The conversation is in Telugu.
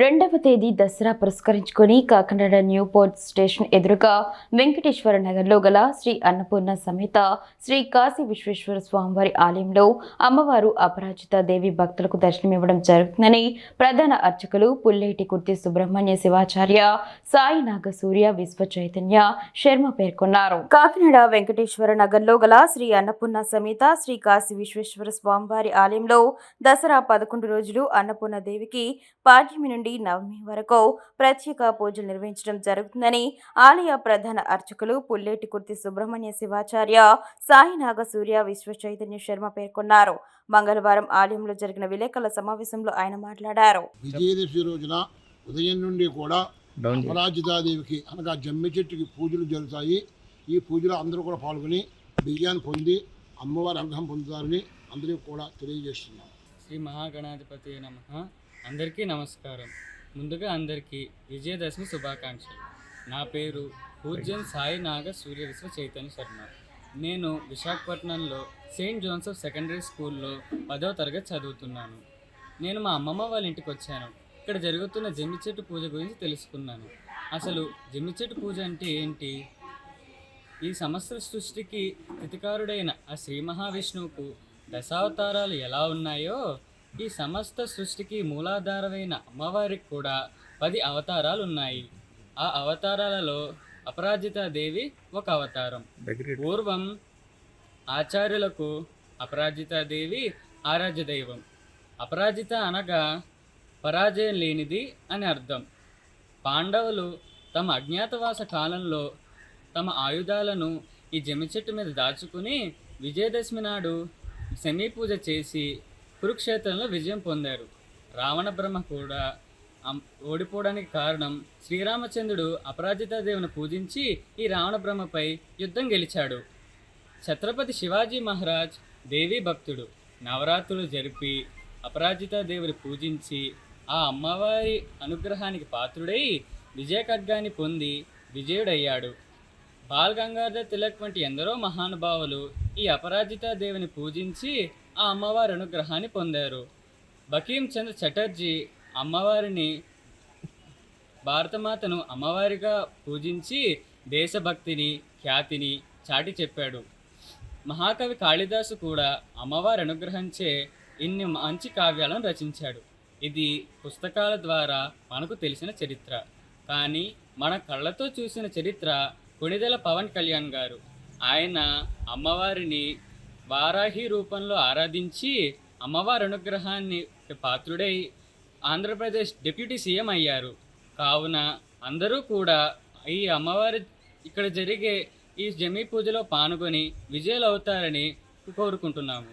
రెండవ తేదీ దసరా పురస్కరించుకుని కాకినాడ న్యూ పోర్ట్ స్టేషన్ ఎదురుగా వెంకటేశ్వర నగర్లో గల శ్రీ అన్నపూర్ణ సమేత శ్రీ కాశీ విశ్వేశ్వర స్వామివారి ఆలయంలో అమ్మవారు అపరాజిత దేవి భక్తులకు దర్శనమివ్వడం జరుగుతుందని ప్రధాన అర్చకులు పుల్లేటి కుర్తి సుబ్రహ్మణ్య శివాచార్య సాయి నాగసూర్య విశ్వ చైతన్య శర్మ పేర్కొన్నారు. కాకినాడ వెంకటేశ్వర నగర్లో గల శ్రీ అన్నపూర్ణ సమేత శ్రీ కాశీ విశ్వేశ్వర స్వామివారి ఆలయంలో దసరా 11 రోజులు అన్నపూర్ణ దేవికి పాడ్యమి నుండి నవమి వరకు ప్రత్యేక పూజలు నిర్వహించడం జరుగుతుందని ఆలయ ప్రధాన అర్చకులు పుల్లేటి కుర్తి సుబ్రహ్మణ్య శివాచార్య సాయి నాగసూర్య విశ్వ చైతన్య శర్మ పేర్కొన్నారు. మంగళవారం ఆలయంలో జరిగిన విలేకరుల సమావేశంలో ఆయన మాట్లాడారు. విజయదశమి రోజున ఉదయం నుండి కూడా అపరాజితాదేవికి అనగా జమ్మి చెట్టుకి పూజలు జరుగుతాయి. ఈ పూజలో అందరూ కూడా పాల్గొని బియ్యాన్ని పొంది అమ్మవారి అనుగ్రహం పొందుతారని అందరికీ కూడా తెలియజేస్తున్నాం. శ్రీ మహాగణాధిపతి నమః. అందరికీ నమస్కారం. ముందుగా అందరికీ విజయదశమి శుభాకాంక్షలు. నా పేరు పూజ్యం సాయి నాగ సూర్య విశ్వ చైతన్య శర్మ. నేను విశాఖపట్నంలో సెయింట్ జోసెఫ్ సెకండరీ స్కూల్లో 10వ తరగతి చదువుతున్నాను. నేను మా అమ్మమ్మ వాళ్ళ ఇంటికి వచ్చాను. ఇక్కడ జరుగుతున్న జమ్మి చెట్టు పూజ గురించి తెలుసుకున్నాను. అసలు జమ్మి చెట్టు పూజ అంటే ఏంటి? ఈ సమస్త సృష్టికి స్థితికారుడైన ఆ శ్రీ మహావిష్ణువుకు దశావతారాలు ఎలా ఉన్నాయో ఈ సమస్త సృష్టికి మూలాధారమైన అమ్మవారికి కూడా 10 అవతారాలు ఉన్నాయి. ఆ అవతారాలలో అపరాజితాదేవి ఒక అవతారం. పూర్వం ఆచార్యులకు అపరాజితాదేవి ఆరాధ్య దైవం. అపరాజిత అనగా పరాజయం లేనిది అని అర్థం. పాండవులు తమ అజ్ఞాతవాస కాలంలో తమ ఆయుధాలను ఈ జమ్మి చెట్టు మీద దాచుకుని విజయదశమి నాడు శమీ పూజ చేసి కురుక్షేత్రంలో విజయం పొందారు. రావణ బ్రహ్మ కూడా ఓడిపోవడానికి కారణం శ్రీరామచంద్రుడు అపరాజితాదేవిని పూజించి ఈ రావణ బ్రహ్మపై యుద్ధం గెలిచాడు. ఛత్రపతి శివాజీ మహారాజ్ దేవీ భక్తుడు. నవరాత్రులు జరిపి అపరాజితాదేవిని పూజించి ఆ అమ్మవారి అనుగ్రహానికి పాత్రుడై విజయ ఖడ్గాన్ని పొంది విజయుడయ్యాడు. బాల్ గంగాధర్ తిలక్ వంటి ఎందరో మహానుభావులు ఈ అపరాజితాదేవిని పూజించి ఆ అమ్మవారి అనుగ్రహాన్ని పొందారు. బకీం చంద్ర చటర్జీ అమ్మవారిని భారతమాతను అమ్మవారిగా పూజించి దేశభక్తిని ఖ్యాతిని చాటి చెప్పాడు. మహాకవి కాళిదాసు కూడా అమ్మవారి అనుగ్రహించే ఇన్ని మంచి కావ్యాలను రచించాడు. ఇది పుస్తకాల ద్వారా మనకు తెలిసిన చరిత్ర. కానీ మన కళ్ళతో చూసిన చరిత్ర కొణిదెల పవన్ కళ్యాణ్ గారు. ఆయన అమ్మవారిని వారాహి రూపంలో ఆరాధించి అమ్మవారి అనుగ్రహాన్ని పాత్రుడై ఆంధ్రప్రదేశ్ డిప్యూటీ సీఎం అయ్యారు. కావున అందరూ కూడా ఈ అమ్మవారి ఇక్కడ జరిగే ఈ జమ్మి పూజలో పాల్గొని విజయాలు అవుతారని కోరుకుంటున్నాము.